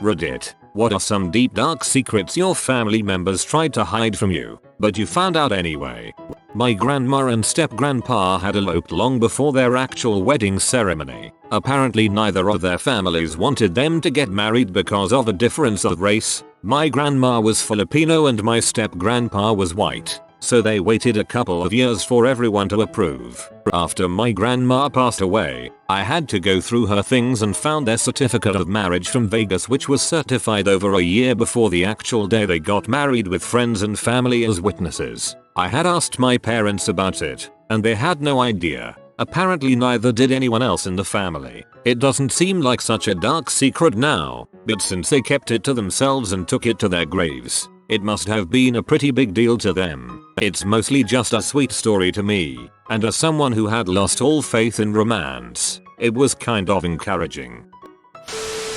Reddit. What are some deep dark secrets your family members tried to hide from you, but you found out anyway? My grandma and step-grandpa had eloped long before their actual wedding ceremony. Apparently neither of their families wanted them to get married because of a difference of race. My grandma was Filipino and my step-grandpa was white. So they waited a couple of years for everyone to approve. After my grandma passed away, I had to go through her things and found their certificate of marriage from Vegas, which was certified over a year before the actual day they got married with friends and family as witnesses. I had asked my parents about it, and they had no idea. Apparently neither did anyone else in the family. It doesn't seem like such a dark secret now, but since they kept it to themselves and took it to their graves, it must have been a pretty big deal to them. It's mostly just a sweet story to me, and as someone who had lost all faith in romance, it was kind of encouraging.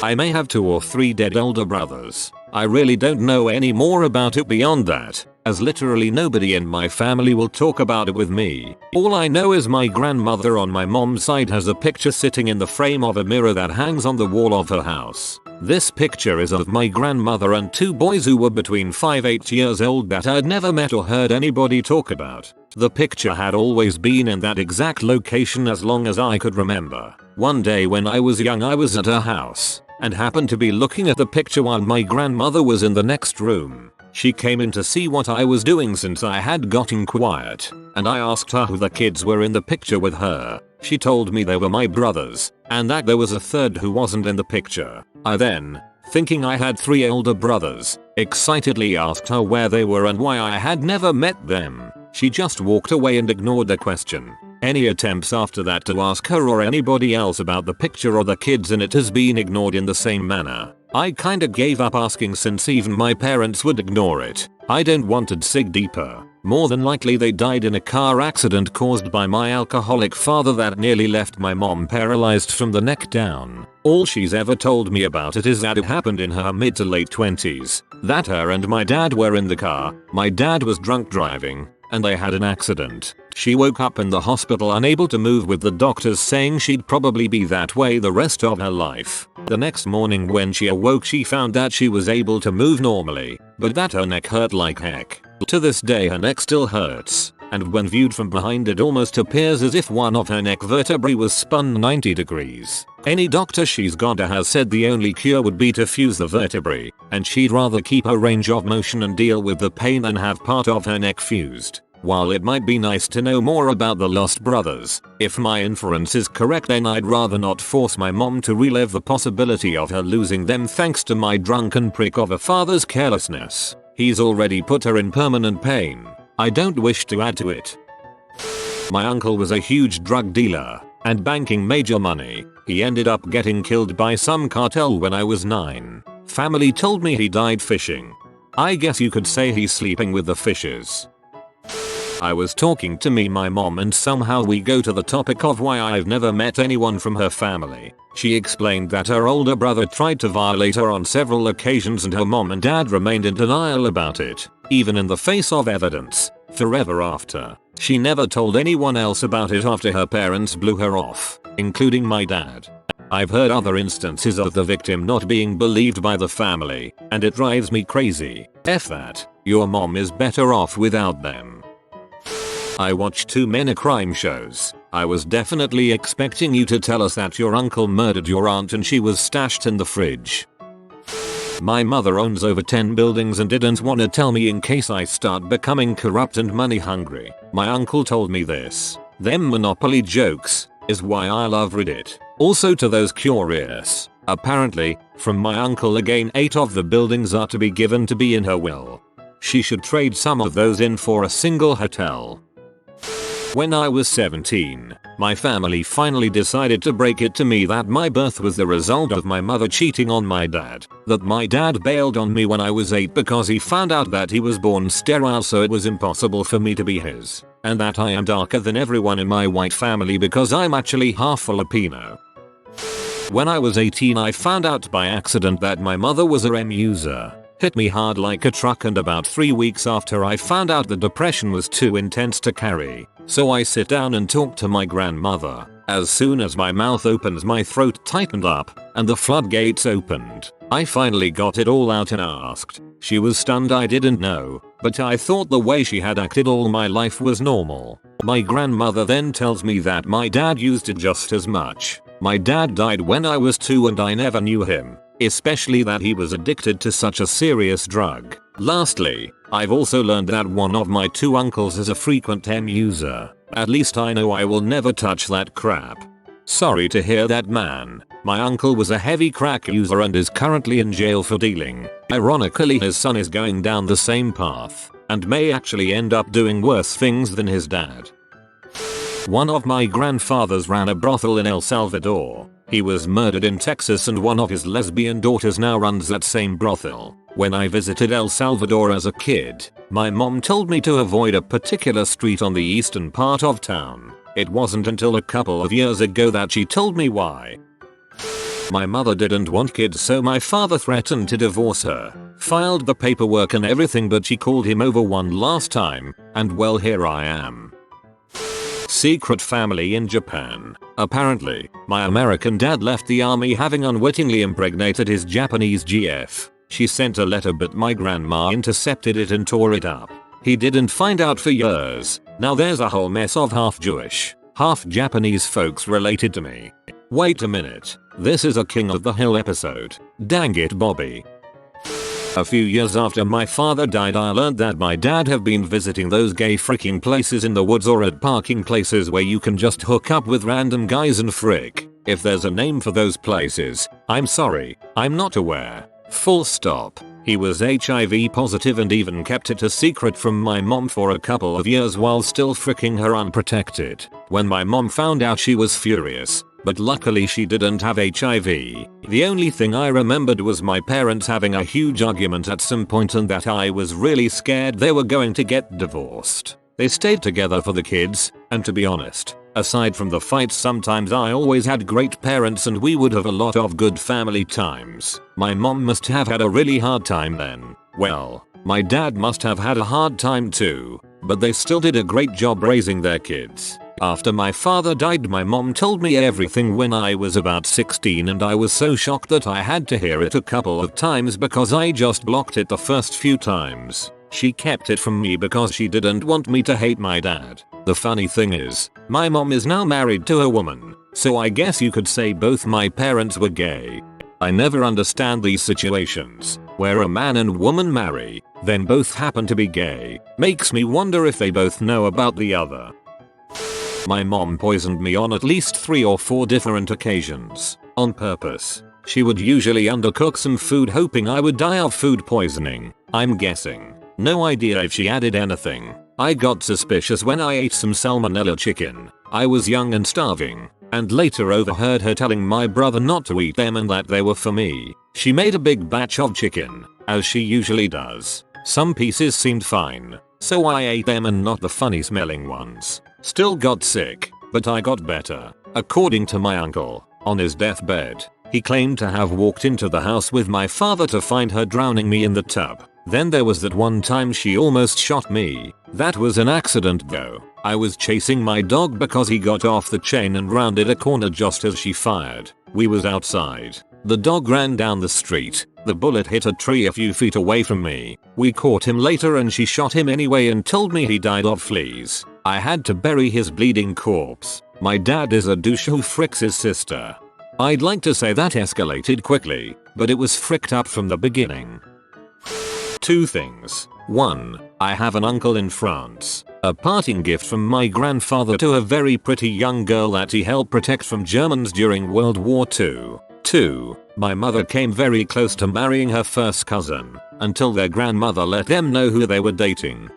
I may have 2 or 3 dead older brothers. I really don't know any more about it beyond that, as literally nobody in my family will talk about it with me. All I know is my grandmother on my mom's side has a picture sitting in the frame of a mirror that hangs on the wall of her house. This picture is of my grandmother and 2 boys who were between 5-8 years old that I'd never met or heard anybody talk about. The picture had always been in that exact location as long as I could remember. One day when I was young, I was at her house and happened to be looking at the picture while my grandmother was in the next room. She came in to see what I was doing since I had gotten quiet, and I asked her who the kids were in the picture with her. She told me they were my brothers, and that there was a third who wasn't in the picture. I then, thinking I had 3 older brothers, excitedly asked her where they were and why I had never met them. She just walked away and ignored the question. Any attempts after that to ask her or anybody else about the picture or the kids in it has been ignored in the same manner. I kinda gave up asking since even my parents would ignore it. I don't want to dig deeper. More than likely they died in a car accident caused by my alcoholic father that nearly left my mom paralyzed from the neck down. All she's ever told me about it is that it happened in her mid to late 20s. That her and my dad were in the car, my dad was drunk driving, and they had an accident. She woke up in the hospital unable to move, with the doctors saying she'd probably be that way the rest of her life. The next morning when she awoke, she found that she was able to move normally, but that her neck hurt like heck. To this day her neck still hurts, and when viewed from behind it almost appears as if one of her neck vertebrae was spun 90 degrees. Any doctor she's gone to has said the only cure would be to fuse the vertebrae, and she'd rather keep her range of motion and deal with the pain than have part of her neck fused. While it might be nice to know more about the lost brothers, if my inference is correct, then I'd rather not force my mom to relive the possibility of her losing them thanks to my drunken prick of a father's carelessness. He's already put her in permanent pain. I don't wish to add to it. My uncle was a huge drug dealer and banking major money. He ended up getting killed by some cartel when I was 9. Family told me he died fishing. I guess you could say he's sleeping with the fishes. I was talking to my mom and somehow we go to the topic of why I've never met anyone from her family. She explained that her older brother tried to violate her on several occasions and her mom and dad remained in denial about it, even in the face of evidence, forever after. She never told anyone else about it after her parents blew her off, including my dad. I've heard other instances of the victim not being believed by the family, and it drives me crazy. F that. Your mom is better off without them. I watch too many crime shows. I was definitely expecting you to tell us that your uncle murdered your aunt and she was stashed in the fridge. My mother owns over 10 buildings and didn't want to tell me in case I start becoming corrupt and money hungry. My uncle told me this. Them Monopoly jokes is why I love Reddit. Also, to those curious, apparently, from my uncle again, 8 of the buildings are to be given to be in her will. She should trade some of those in for a single hotel. When I was 17, my family finally decided to break it to me that my birth was the result of my mother cheating on my dad, that my dad bailed on me when I was 8 because he found out that he was born sterile so it was impossible for me to be his, and that I am darker than everyone in my white family because I'm actually half Filipino. When I was 18, I found out by accident that my mother was a REM user. Hit me hard like a truck, and about 3 weeks after I found out the depression was too intense to carry. So I sit down and talk to my grandmother. As soon as my mouth opens, my throat tightened up and the floodgates opened. I finally got it all out and asked. She was stunned. I didn't know, but I thought the way she had acted all my life was normal. My grandmother then tells me that my dad used it just as much. My dad died when I was 2 and I never knew him, especially that he was addicted to such a serious drug. Lastly, I've also learned that one of my 2 uncles is a frequent M user. At least I know I will never touch that crap. Sorry to hear that, man. My uncle was a heavy crack user and is currently in jail for dealing. Ironically, his son is going down the same path and may actually end up doing worse things than his dad. One of my grandfathers ran a brothel in El Salvador. He was murdered in Texas and one of his lesbian daughters now runs that same brothel. When I visited El Salvador as a kid, my mom told me to avoid a particular street on the eastern part of town. It wasn't until a couple of years ago that she told me why. My mother didn't want kids, so my father threatened to divorce her. Filed the paperwork and everything, but she called him over one last time, and well, here I am. Secret family in Japan. Apparently, my American dad left the army having unwittingly impregnated his Japanese GF. She sent a letter but my grandma intercepted it and tore it up. He didn't find out for years. Now there's a whole mess of half Jewish, half Japanese folks related to me. Wait a minute. This is a King of the Hill episode. Dang it, Bobby. A few years after my father died, I learned that my dad have been visiting those gay freaking places in the woods or at parking places where you can just hook up with random guys and frick. If there's a name for those places, I'm sorry, I'm not aware. Full stop. He was HIV positive and even kept it a secret from my mom for a couple of years while still fricking her unprotected. When my mom found out, she was furious, but luckily she didn't have HIV. The only thing I remembered was my parents having a huge argument at some point and that I was really scared they were going to get divorced. They stayed together for the kids, and to be honest, aside from the fights, sometimes I always had great parents and we would have a lot of good family times. My mom must have had a really hard time then. Well, my dad must have had a hard time too, but they still did a great job raising their kids. After my father died, my mom told me everything when I was about 16 and I was so shocked that I had to hear it a couple of times because I just blocked it the first few times. She kept it from me because she didn't want me to hate my dad. The funny thing is, my mom is now married to a woman, so I guess you could say both my parents were gay. I never understand these situations, where a man and woman marry, then both happen to be gay. Makes me wonder if they both know about the other. My mom poisoned me on at least 3 or 4 different occasions, on purpose. She would usually undercook some food hoping I would die of food poisoning, I'm guessing. No idea if she added anything. I got suspicious when I ate some salmonella chicken. I was young and starving, and later overheard her telling my brother not to eat them and that they were for me. She made a big batch of chicken, as she usually does. Some pieces seemed fine, so I ate them and not the funny smelling ones. Still got sick, but I got better. According to my uncle, on his deathbed, he claimed to have walked into the house with my father to find her drowning me in the tub. Then there was that one time she almost shot me. That was an accident though. I was chasing my dog because he got off the chain and rounded a corner just as she fired. We was outside. The dog ran down the street. The bullet hit a tree a few feet away from me. We caught him later and she shot him anyway and told me he died of fleas. I had to bury his bleeding corpse. My dad is a douche who fricks his sister. I'd like to say that escalated quickly, but it was fricked up from the beginning. 2 things. 1. I have an uncle in France. A parting gift from my grandfather to a very pretty young girl that he helped protect from Germans during World War II. 2. My mother came very close to marrying her first cousin, until their grandmother let them know who they were dating.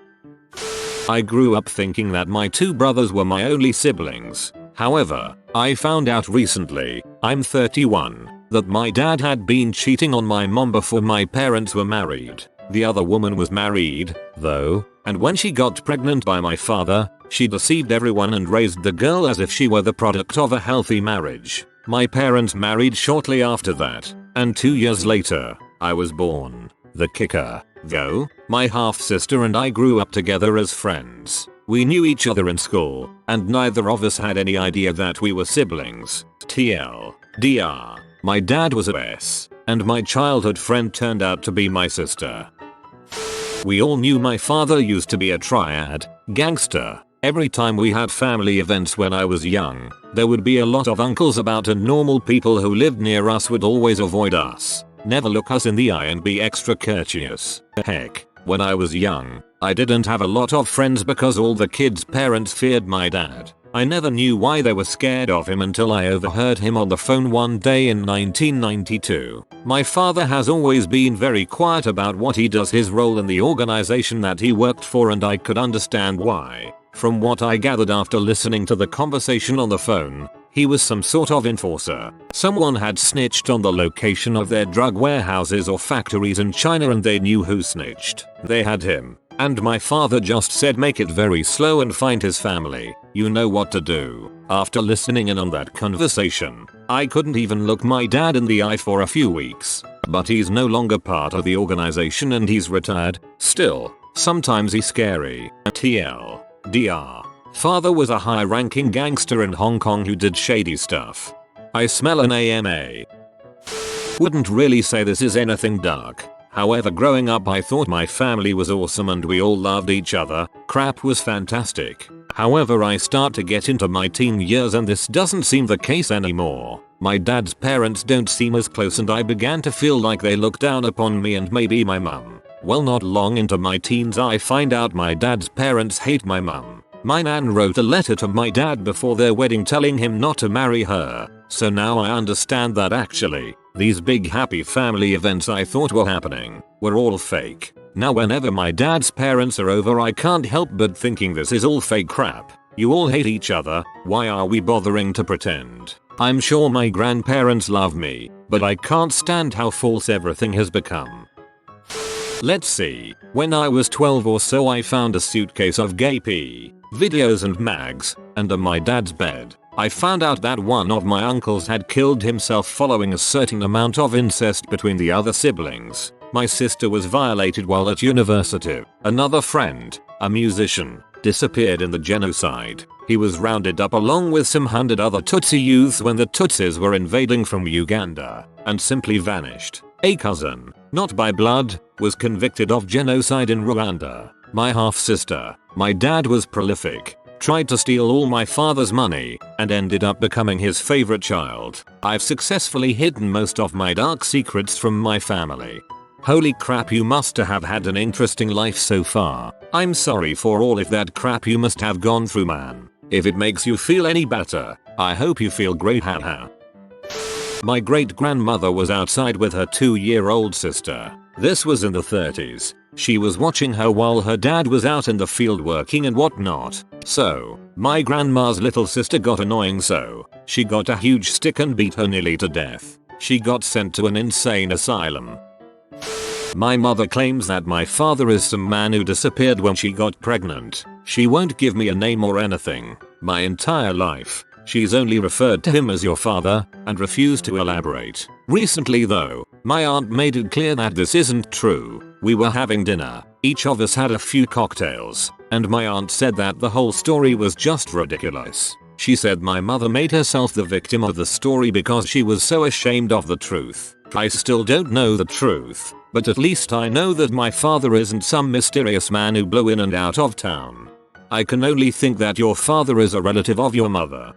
I grew up thinking that my 2 brothers were my only siblings. However, I found out recently, I'm 31, that my dad had been cheating on my mom before my parents were married. The other woman was married, though, and when she got pregnant by my father, she deceived everyone and raised the girl as if she were the product of a healthy marriage. My parents married shortly after that, and 2 years later, I was born. The kicker, though, my half-sister and I grew up together as friends. We knew each other in school, and neither of us had any idea that we were siblings. TL. DR. My dad was a S. and my childhood friend turned out to be my sister. We all knew my father used to be a triad gangster. Every time we had family events when I was young, there would be a lot of uncles about, and normal people who lived near us would always avoid us, never look us in the eye, and be extra courteous. Heck, when I was young, I didn't have a lot of friends because all the kids' parents feared my dad. I never knew why they were scared of him until I overheard him on the phone one day in 1992. My father has always been very quiet about what he does, his role in the organization that he worked for, and I could understand why. From what I gathered after listening to the conversation on the phone, he was some sort of enforcer. Someone had snitched on the location of their drug warehouses or factories in China, and they knew who snitched. They had him. And my father just said, make it very slow and find his family. You know what to do. After listening in on that conversation, I couldn't even look my dad in the eye for a few weeks. But he's no longer part of the organization and he's retired. Still, sometimes he's scary. TLDR. Father was a high-ranking gangster in Hong Kong who did shady stuff. I smell an AMA. Wouldn't really say this is anything dark. However, growing up I thought my family was awesome and we all loved each other. Crap was fantastic. However, I start to get into my teen years and this doesn't seem the case anymore. My dad's parents don't seem as close and I began to feel like they looked down upon me and maybe my mum. Well, not long into my teens I find out my dad's parents hate my mum. My nan wrote a letter to my dad before their wedding telling him not to marry her. So now I understand that actually, these big happy family events I thought were happening were all fake. Now whenever my dad's parents are over I can't help but thinking this is all fake crap. You all hate each other, why are we bothering to pretend? I'm sure my grandparents love me, but I can't stand how false everything has become. Let's see, when I was 12 or so I found a suitcase of gay pee, videos and mags, under my dad's bed. I found out that one of my uncles had killed himself following a certain amount of incest between the other siblings. My sister was violated while at university. Another friend, a musician, disappeared in the genocide. He was rounded up along with some 100 other Tutsi youths when the Tutsis were invading from Uganda, and simply vanished. A cousin, not by blood, was convicted of genocide in Rwanda. My half-sister, my dad was prolific, tried to steal all my father's money, and ended up becoming his favorite child. I've successfully hidden most of my dark secrets from my family. Holy crap, you must have had an interesting life so far. I'm sorry for all of that crap you must have gone through, man. If it makes you feel any better, I hope you feel great, haha. My great-grandmother was outside with her 2-year-old sister. This was in the 30s. She was watching her while her dad was out in the field working and whatnot. So, my grandma's little sister got annoying, so she got a huge stick and beat her nearly to death. She got sent to an insane asylum. My mother claims that my father is some man who disappeared when she got pregnant. She won't give me a name or anything. My entire life, she's only referred to him as your father and refused to elaborate. Recently though, my aunt made it clear that this isn't true. We were having dinner, each of us had a few cocktails, and my aunt said that the whole story was just ridiculous. She said my mother made herself the victim of the story because she was so ashamed of the truth. I still don't know the truth, but at least I know that my father isn't some mysterious man who blew in and out of town. I can only think that your father is a relative of your mother.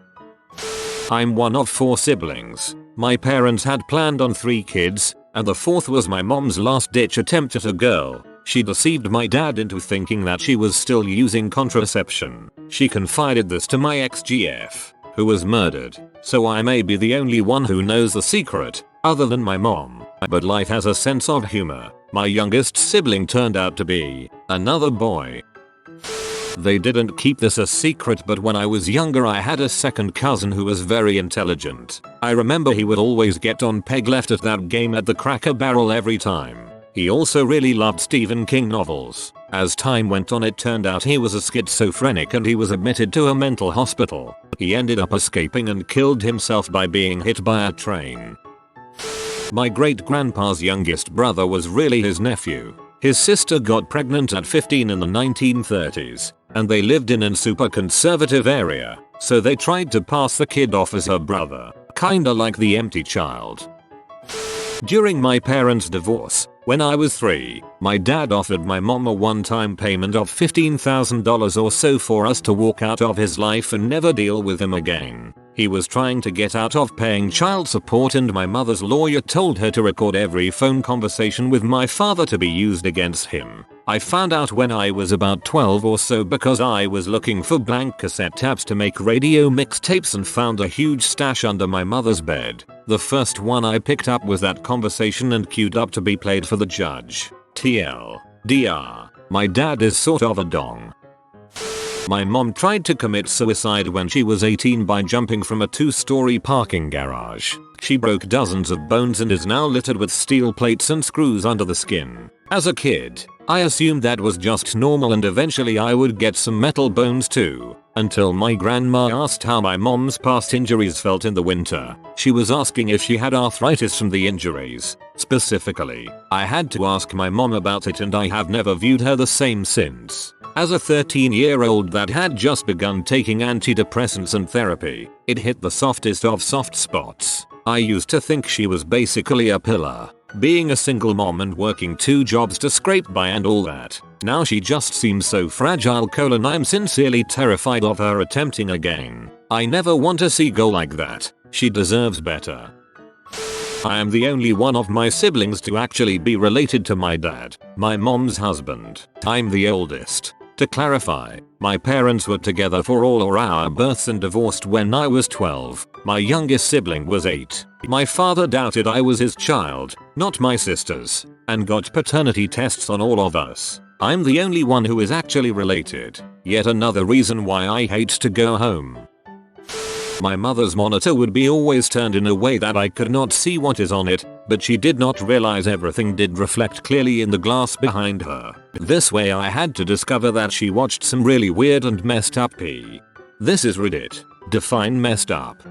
I'm one of 4 siblings. My parents had planned on 3 kids, and the 4th was my mom's last-ditch attempt at a girl. She deceived my dad into thinking that she was still using contraception. She confided this to my ex-GF, who was murdered, so I may be the only one who knows the secret, other than my mom. But life has a sense of humor. My youngest sibling turned out to be another boy. They didn't keep this a secret, but when I was younger I had a second cousin who was very intelligent. I remember he would always get on peg left at that game at the Cracker Barrel every time. He also really loved Stephen King novels. As time went on it turned out he was a schizophrenic and he was admitted to a mental hospital. He ended up escaping and killed himself by being hit by a train. My great-grandpa's youngest brother was really his nephew. His sister got pregnant at 15 in the 1930s, and they lived in a super conservative area, so they tried to pass the kid off as her brother, kinda like the empty child. During my parents' divorce, when I was 3, my dad offered my mom a one-time payment of $15,000 or so for us to walk out of his life and never deal with him again. He was trying to get out of paying child support, and my mother's lawyer told her to record every phone conversation with my father to be used against him. I found out when I was about 12 or so because I was looking for blank cassette tapes to make radio mixtapes and found a huge stash under my mother's bed. The first one I picked up was that conversation and queued up to be played for the judge. TLDR, my dad is sort of a dong. My mom tried to commit suicide when she was 18 by jumping from a 2-story parking garage. She broke dozens of bones and is now littered with steel plates and screws under the skin. As a kid, I assumed that was just normal and eventually I would get some metal bones too. Until my grandma asked how my mom's past injuries felt in the winter. She was asking if she had arthritis from the injuries. Specifically, I had to ask my mom about it and I have never viewed her the same since. As a 13-year-old that had just begun taking antidepressants and therapy, it hit the softest of soft spots. I used to think she was basically a pillar, being a single mom and working 2 jobs to scrape by and all that. Now she just seems so fragile. I'm sincerely terrified of her attempting again. I never want to see go like that. She deserves better. I am the only one of my siblings to actually be related to my dad, my mom's husband. I'm the oldest. To clarify, my parents were together for all of our births and divorced when I was 12. My youngest sibling was 8. My father doubted I was his child, not my sisters, and got paternity tests on all of us. I'm the only one who is actually related. Yet another reason why I hate to go home. My mother's monitor would be always turned in a way that I could not see what is on it, but she did not realize everything did reflect clearly in the glass behind her. This way I had to discover that she watched some really weird and messed up pee. This is Reddit. Define messed up.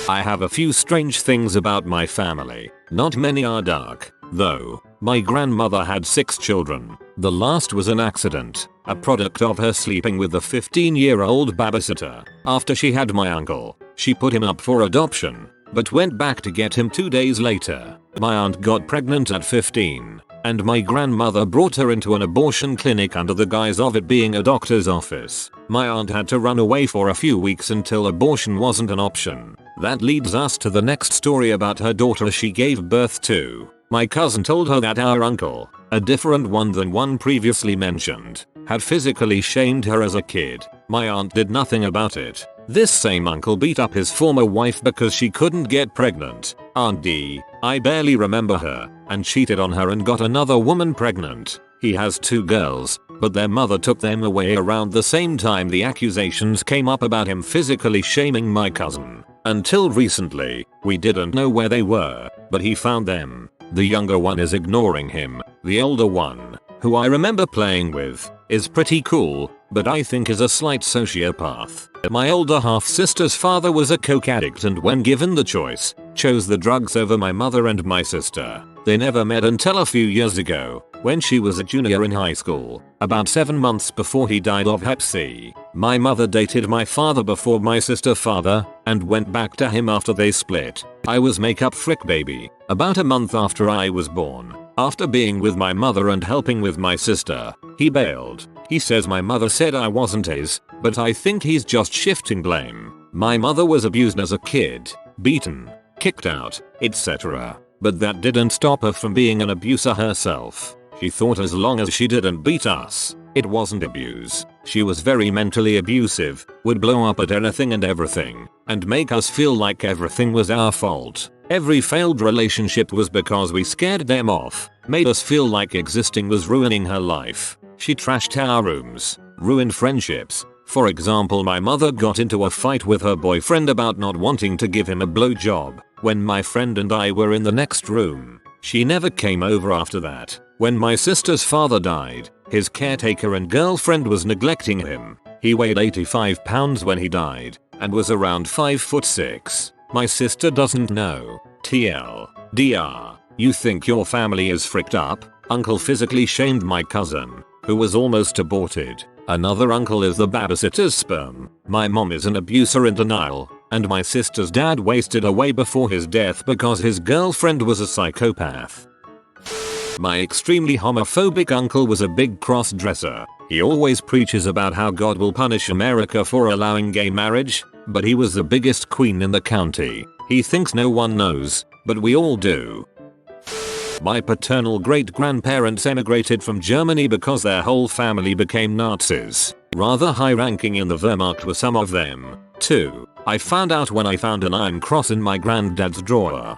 I have a few strange things about my family. Not many are dark, though. My grandmother had 6 children. The last was an accident, a product of her sleeping with a 15-year-old babysitter. After she had my uncle, she put him up for adoption, but went back to get him 2 days later. My aunt got pregnant at 15, and my grandmother brought her into an abortion clinic under the guise of it being a doctor's office. My aunt had to run away for a few weeks until abortion wasn't an option. That leads us to the next story about her daughter she gave birth to. My cousin told her that our uncle, a different one than one previously mentioned, had physically shamed her as a kid. My aunt did nothing about it. This same uncle beat up his former wife because she couldn't get pregnant. Aunt D, I barely remember her, and cheated on her and got another woman pregnant. He has 2 girls, but their mother took them away around the same time the accusations came up about him physically shaming my cousin. Until recently, we didn't know where they were, but he found them. The younger one is ignoring him. The older one, who I remember playing with, is pretty cool, but I think is a slight sociopath. My older half-sister's father was a coke addict and when given the choice, chose the drugs over my mother and my sister. They never met until a few years ago, when she was a junior in high school, about 7 months before he died of hep C. My mother dated my father before my sister's father, and went back to him after they split. I was makeup frick baby, about a month after I was born. After being with my mother and helping with my sister, he bailed. He says my mother said I wasn't his, but I think he's just shifting blame. My mother was abused as a kid, beaten, kicked out, etc. But that didn't stop her from being an abuser herself. She thought as long as she didn't beat us, it wasn't abuse. She was very mentally abusive, would blow up at anything and everything, and make us feel like everything was our fault. Every failed relationship was because we scared them off, made us feel like existing was ruining her life. She trashed our rooms, ruined friendships. For example, my mother got into a fight with her boyfriend about not wanting to give him a blowjob when my friend and I were in the next room. She never came over after that. When my sister's father died, his caretaker and girlfriend was neglecting him. He weighed 85 pounds when he died, and was around 5'6". My sister doesn't know. TLDR, you think your family is fricked up? Uncle physically shamed my cousin, who was almost aborted. Another uncle is the babysitter's sperm. My mom is an abuser in denial. and my sister's dad wasted away before his death because his girlfriend was a psychopath. My extremely homophobic uncle was a big cross-dresser. He always preaches about how God will punish America for allowing gay marriage, but he was the biggest queen in the county. He thinks no one knows, but we all do. My paternal great-grandparents emigrated from Germany because their whole family became Nazis. Rather high-ranking in the Wehrmacht were some of them, too. I found out when I found an iron cross in my granddad's drawer.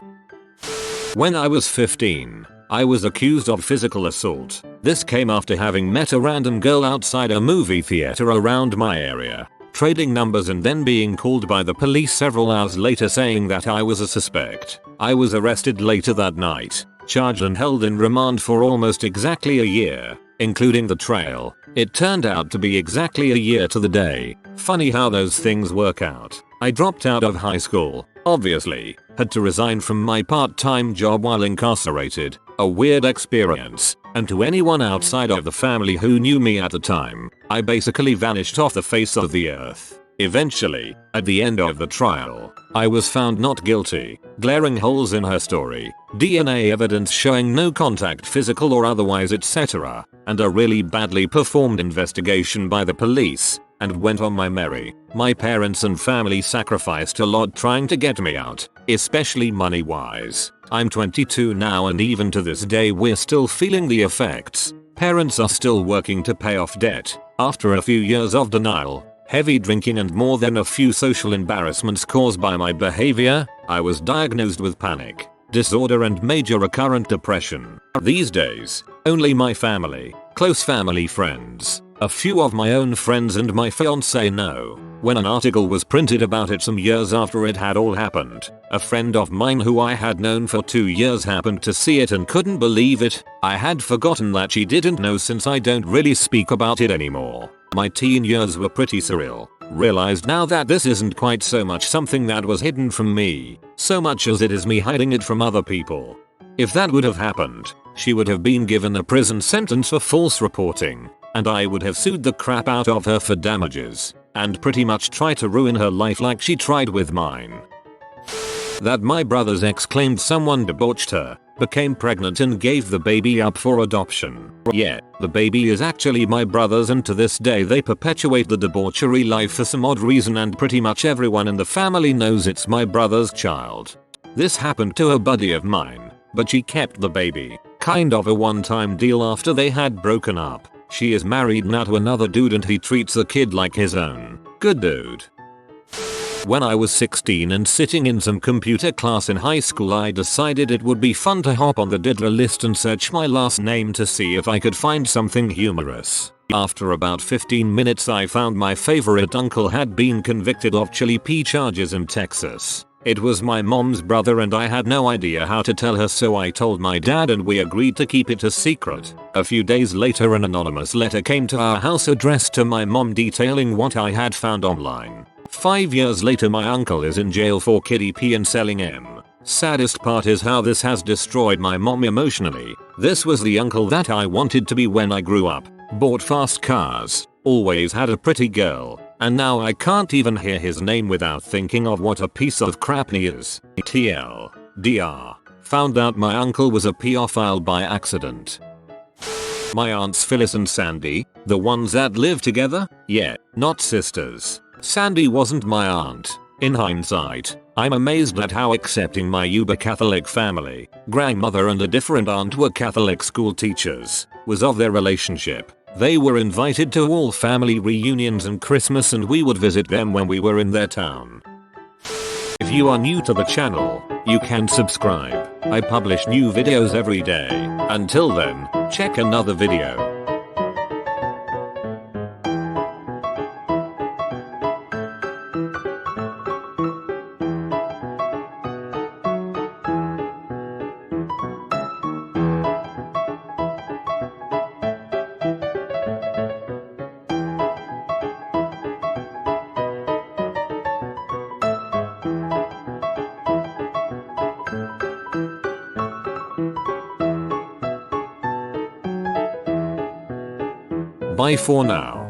When I was 15, I was accused of physical assault. This came after having met a random girl outside a movie theater around my area, trading numbers and then being called by the police several hours later saying that I was a suspect. I was arrested later that night, charged and held in remand for almost exactly a year, including the trial. It turned out to be exactly a year to the day. Funny how those things work out. I dropped out of high school, obviously, had to resign from my part-time job while incarcerated. A weird experience, and to anyone outside of the family who knew me at the time, I basically vanished off the face of the earth. Eventually, at the end of the trial, I was found not guilty. Glaring holes in her story, DNA evidence showing no contact physical or otherwise etc., and a really badly performed investigation by the police, and went on my merry. My parents and family sacrificed a lot trying to get me out, especially money wise. I'm 22 now and even to this day we're still feeling the effects. Parents are still working to pay off debt. After a few years of denial, heavy drinking and more than a few social embarrassments caused by my behavior, I was diagnosed with panic disorder and major recurrent depression. These days, only my family, close family friends, a few of my own friends and my fiancé know. When an article was printed about it some years after it had all happened, a friend of mine who I had known for 2 years happened to see it and couldn't believe it. I had forgotten that she didn't know since I don't really speak about it anymore. My teen years were pretty surreal. Realized now that this isn't quite so much something that was hidden from me, so much as it is me hiding it from other people. If that would have happened, she would have been given a prison sentence for false reporting, and I would have sued the crap out of her for damages, and pretty much try to ruin her life like she tried with mine. That my brother's ex claimed someone debauched her, became pregnant and gave the baby up for adoption. Yeah, the baby is actually my brother's and to this day they perpetuate the debauchery life for some odd reason and pretty much everyone in the family knows it's my brother's child. This happened to a buddy of mine, but she kept the baby. Kind of a one-time deal after they had broken up. She is married now to another dude and he treats the kid like his own. Good dude. When I was 16 and sitting in some computer class in high school, I decided it would be fun to hop on the diddler list and search my last name to see if I could find something humorous. After about 15 minutes I found my favorite uncle had been convicted of chili pea charges in Texas. It was my mom's brother and I had no idea how to tell her, so I told my dad and we agreed to keep it a secret. A few days later an anonymous letter came to our house addressed to my mom detailing what I had found online. 5 years later my uncle is in jail for kiddie pee and selling M. Saddest part is how this has destroyed my mom emotionally. This was the uncle that I wanted to be when I grew up. Bought fast cars, always had a pretty girl, and now I can't even hear his name without thinking of what a piece of crap he is. TLDR. Found out my uncle was a pedophile by accident. My aunts Phyllis and Sandy, the ones that live together? Yeah, not sisters. Sandy wasn't my aunt. In hindsight, I'm amazed at how accepting my uber Catholic family, grandmother and a different aunt were Catholic school teachers, was of their relationship. They were invited to all family reunions and Christmas and we would visit them when we were in their town. If you are new to the channel, you can subscribe. I publish new videos every day. Until then, check another video. Bye for now.